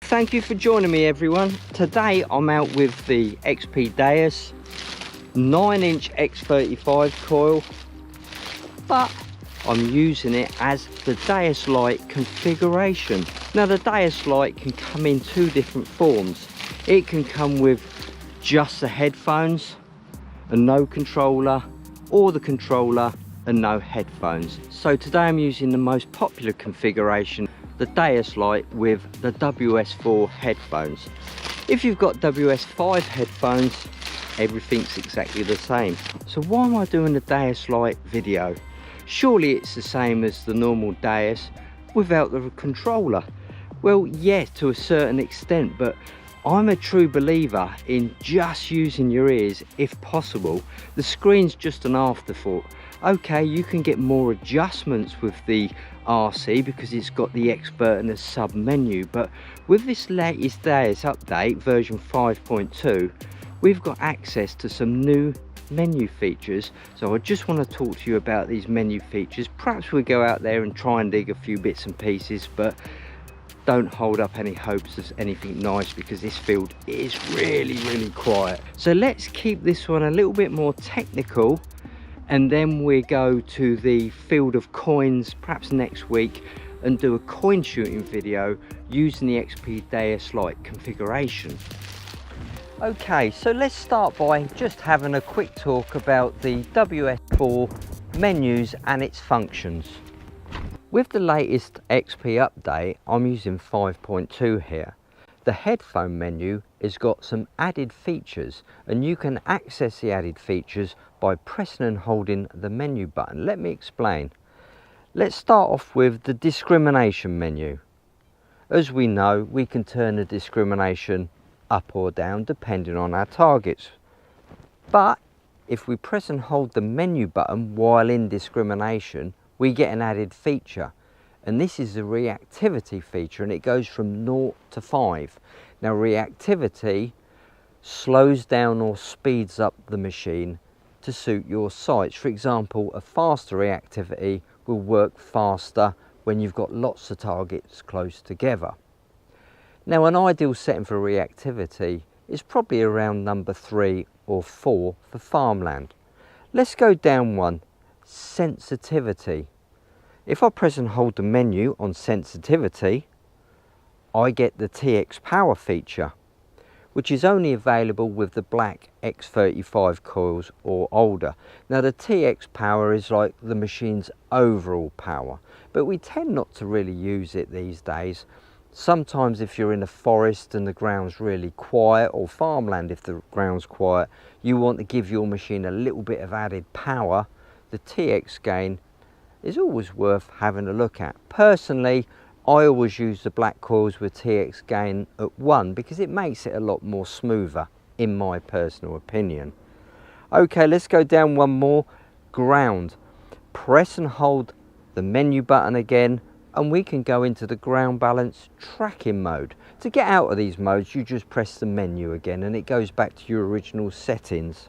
Thank you for joining me, everyone. Today I'm out with the XP Deus 9-inch X35 coil, but I'm using it as the Deus Lite configuration. Now the Deus Lite can come in two different forms. It can come with just the headphones and no controller, or the controller and no headphones. So today I'm using the most popular configuration, the Deus Lite with the WS4 headphones. If you've got WS5 headphones, everything's exactly the same. So why am I doing the Deus Lite video? Surely it's the same as the normal Deus without the controller. Well, yeah, to a certain extent, but I'm a true believer in just using your ears if possible. The screen's just an afterthought. Okay, you can get more adjustments with the RC because it's got the expert and the sub menu, but with this latest Deus update version 5.2, we've got access to some new menu features. So I just want to talk to you about these menu features. Perhaps we'll go out there and try and dig a few bits and pieces, but don't hold up any hopes of anything nice because this field is really quiet. So let's keep this one a little bit more technical, and then we go to the field of coins perhaps next week and do a coin shooting video using the XP Deus Lite configuration. Okay, so let's start by just having a quick talk about the WS4 menus and its functions. With the latest XP update, I'm using 5.2 here. The headphone menu has got some added features, and you can access the added features by pressing and holding the menu button. Let me explain. Let's start off with the discrimination menu. As we know, we can turn the discrimination up or down depending on our targets. But if we press and hold the menu button while in discrimination, we get an added feature, and this is the reactivity feature, and it goes from 0 to 5. Now reactivity slows down or speeds up the machine to suit your sights. For example, a faster reactivity will work faster when you've got lots of targets close together. Now an ideal setting for reactivity is probably around number 3 or 4 for farmland. Let's go down one. Sensitivity. If I press and hold the menu on sensitivity, I get the TX power feature, which is only available with the black X35 coils or older. Now the TX power is like the machine's overall power, but we tend not to really use it these days. Sometimes if you're in a forest and the ground's really quiet, or farmland if the ground's quiet, you want to give your machine a little bit of added power. The TX gain is always worth having a look at. Personally, I always use the black coils with TX gain at 1 because it makes it a lot more smoother, in my personal opinion. Okay, let's go down one more. Ground. Press and hold the menu button again, and we can go into the ground balance tracking mode. To get out of these modes, you just press the menu again and it goes back to your original settings.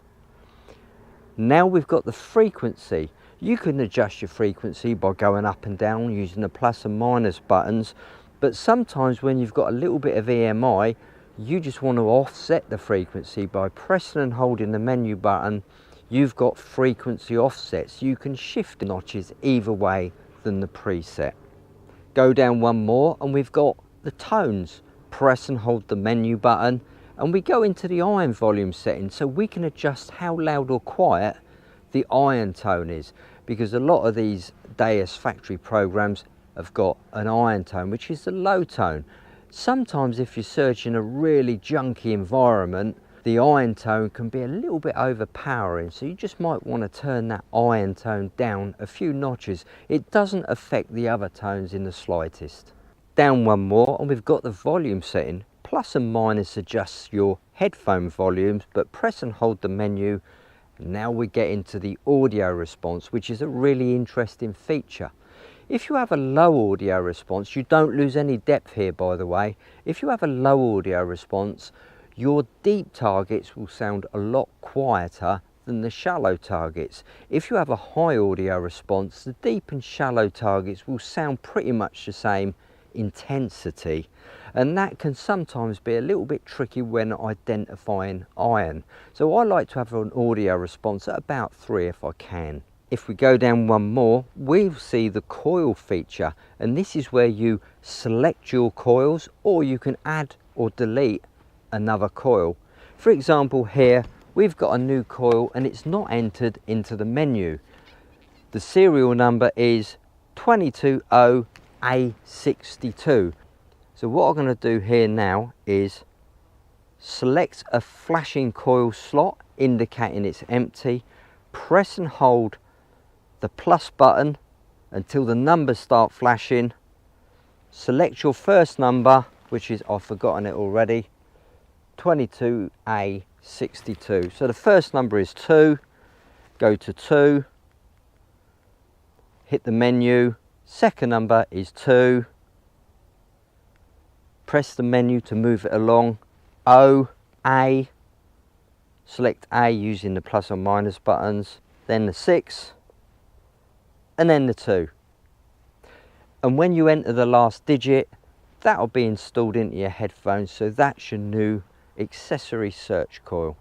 Now we've got the frequency. You can adjust your frequency by going up and down using the plus and minus buttons, but sometimes when you've got a little bit of EMI, you just want to offset the frequency by pressing and holding the menu button. You've got frequency offsets. You can shift the notches either way than the preset. Go down one more and we've got the tones. Press and hold the menu button and we go into the iron volume setting, so we can adjust how loud or quiet the iron tone is, because a lot of these Deus factory programs have got an iron tone, which is the low tone. Sometimes if you're searching a really junky environment, the iron tone can be a little bit overpowering, so you just might want to turn that iron tone down a few notches. It doesn't affect the other tones in the slightest. Down one more and we've got the volume setting. Plus and minus adjusts your headphone volumes, but press and hold the menu. Now we get into the audio response, which is a really interesting feature. If you have a low audio response, you don't lose any depth here, by the way. If you have a low audio response, your deep targets will sound a lot quieter than the shallow targets. If you have a high audio response, the deep and shallow targets will sound pretty much the same intensity, and that can sometimes be a little bit tricky when identifying iron. So I like to have an audio response at about 3 if I can. If we go down one more, we'll see the coil feature, and this is where you select your coils, or you can add or delete another coil. For example, here we've got a new coil and it's not entered into the menu. The serial number is 220A62. So what I'm going to do here now is select a flashing coil slot indicating it's empty, press and hold the plus button until the numbers start flashing. Select your first number, which is, I've forgotten it already, 22A62. So the first number is 2, go to 2, hit the menu, second number is 2, press the menu to move it along, O, A, select A using the plus or minus buttons, then the 6, and then the 2. And when you enter the last digit, that'll be installed into your headphones, so that's your new accessory search coil.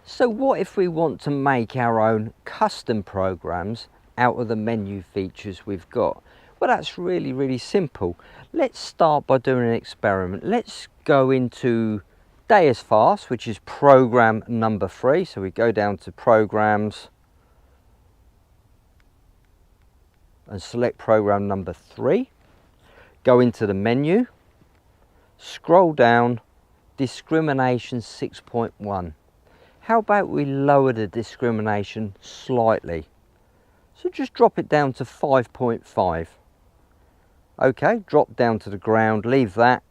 So what if we want to make our own custom programs out of the menu features we've got? Well, that's really simple. Let's start by doing an experiment. Let's go into Deus Fast, which is program number 3. So we go down to programs and select program number 3. Go into the menu, scroll down, discrimination 6.1. How about we lower the discrimination slightly? So just drop it down to 5.5. Okay, drop down to the ground, leave that.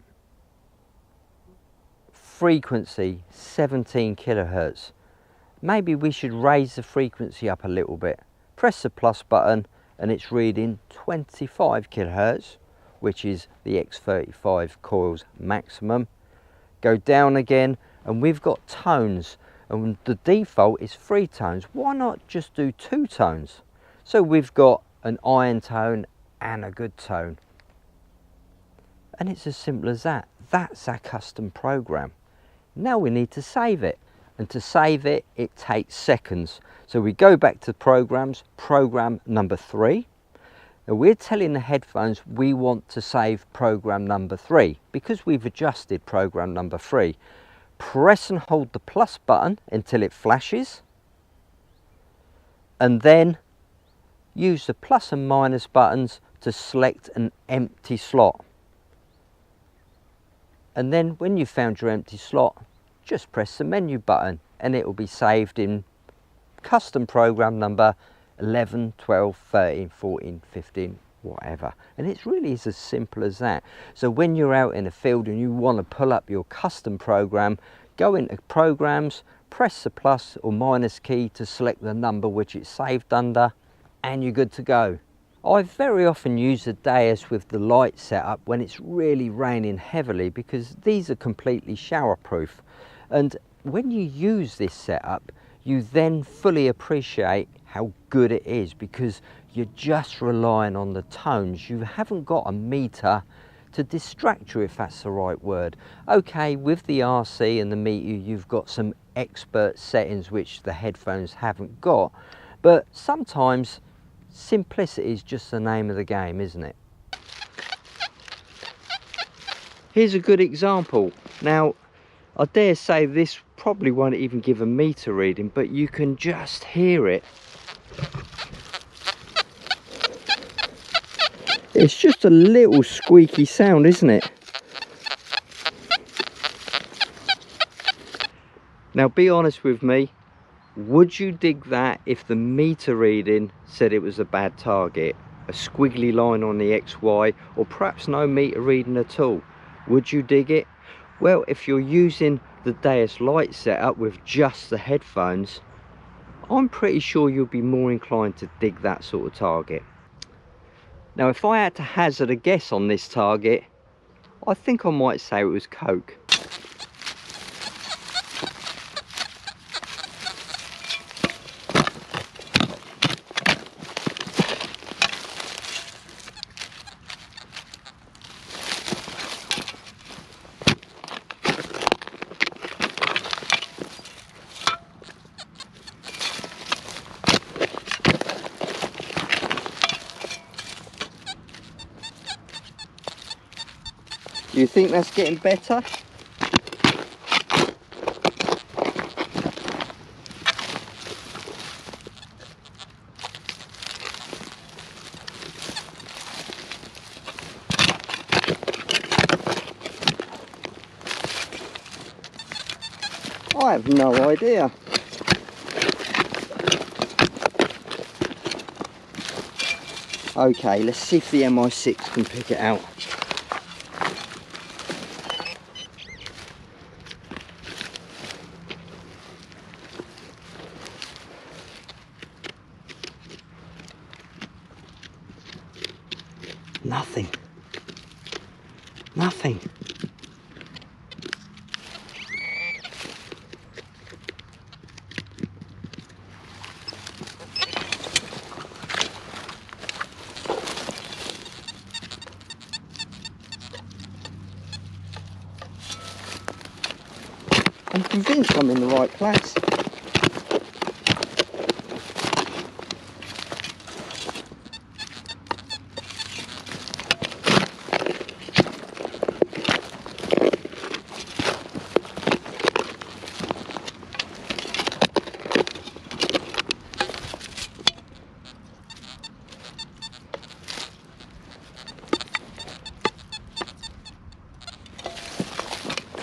Frequency 17 kilohertz. Maybe we should raise the frequency up a little bit. Press the plus button and it's reading 25 kilohertz, which is the X35 coil's maximum. Go down again and we've got tones, and the default is 3 tones. Why not just do 2 tones? So we've got an iron tone and a good tone. And it's as simple as that. That's our custom program. Now we need to save it. And to save it, it takes seconds. So we go back to programs, program number 3. Now we're telling the headphones we want to save program number 3 because we've adjusted program number 3. Press and hold the plus button until it flashes. And then use the plus and minus buttons to select an empty slot. And then when you've found your empty slot, just press the menu button and it will be saved in custom program number 11, 12, 13, 14, 15, whatever. And it's really as simple as that. So when you're out in the field and you want to pull up your custom program, go into programs, press the plus or minus key to select the number which it's saved under, and you're good to go. I very often use the Deus with the light setup when it's really raining heavily because these are completely showerproof. And when you use this setup, you then fully appreciate how good it is because you're just relying on the tones. You haven't got a meter to distract you, if that's the right word. Okay, with the RC and the meter, you've got some expert settings which the headphones haven't got, but sometimes simplicity is just the name of the game, isn't it? Here's a good example. Now, I dare say this probably won't even give a meter reading, but you can just hear it. It's just a little squeaky sound, isn't it? Now, be honest with me. Would you dig that if the meter reading said it was a bad target? A squiggly line on the XY, or perhaps no meter reading at all? Would you dig it? Well, if you're using the Deus light setup with just the headphones, I'm pretty sure you'll be more inclined to dig that sort of target. Now, if I had to hazard a guess on this target, I think I might say it was coke. you think that's getting better? I have no idea. Okay, let's see if the MI6 can pick it out. Nothing. Nothing. I'm convinced I'm in the right place.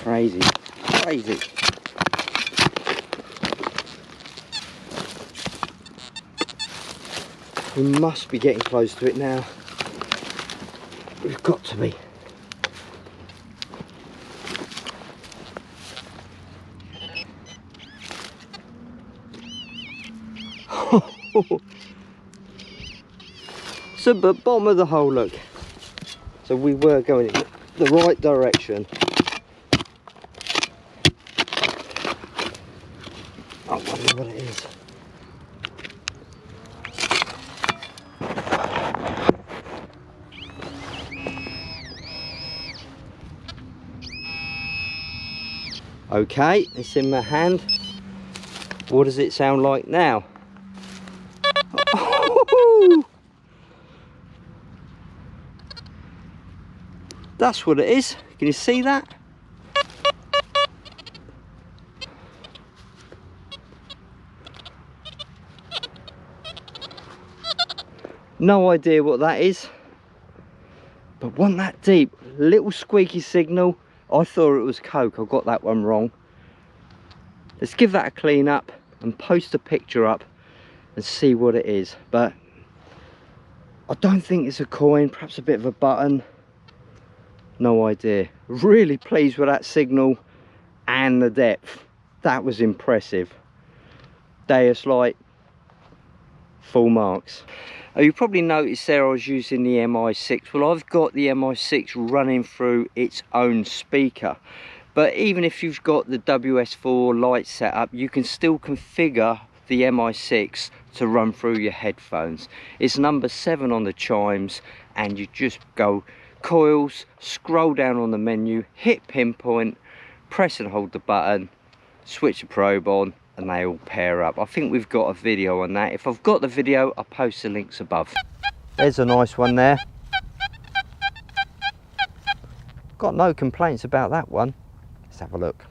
Crazy, crazy. We must be getting close to it now. We've got to be. So, but bottom of the hole, look. So we were going in the right direction. I wonder what it is. Okay, it's in my hand. What does it sound like now? That's what it is. Can you see that? No idea what that is, but wasn't that deep. Little squeaky signal. I thought it was coke. I got that one wrong. Let's give that a clean up and post a picture up and see what it is. But I don't think it's a coin, perhaps a bit of a button. No idea. Really pleased with that signal and the depth. That was impressive. Deus light, full marks. You probably noticed there I was using the MI6. Well, I've got the MI6 running through its own speaker. But even if you've got the WS4 light set up, you can still configure the MI6 to run through your headphones. It's number 7 on the chimes, and you just go coils, scroll down on the menu, hit pinpoint, press and hold the button, switch the probe on, and they all pair up. I think we've got a video on that. If I've got the video, I'll post the links above. There's a nice one there. Got no complaints about that one. Let's have a look.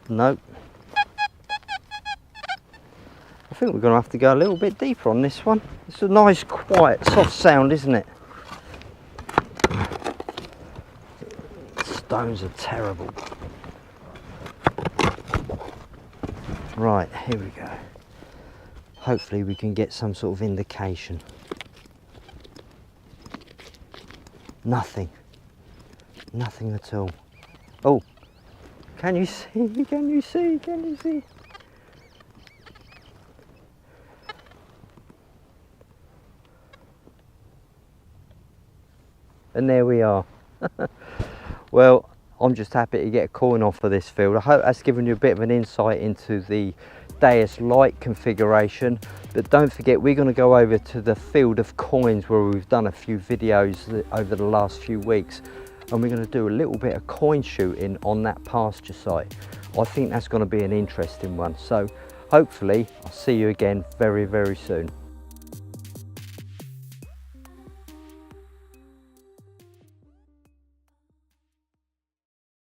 Nope. I think we're going to have to go a little bit deeper on this one. It's a nice, quiet, soft sound, isn't it? Stones are terrible. Right, here we go. Hopefully we can get some sort of indication. Nothing. Nothing at all. Oh, can you see? Can you see? Can you see? And there we are. Well, I'm just happy to get a coin off of this field. I hope that's given you a bit of an insight into the Deus light configuration, but don't forget we're going to go over to the field of coins where we've done a few videos over the last few weeks, and we're going to do a little bit of coin shooting on that pasture site. I think that's going to be an interesting one, so hopefully I'll see you again very, very soon.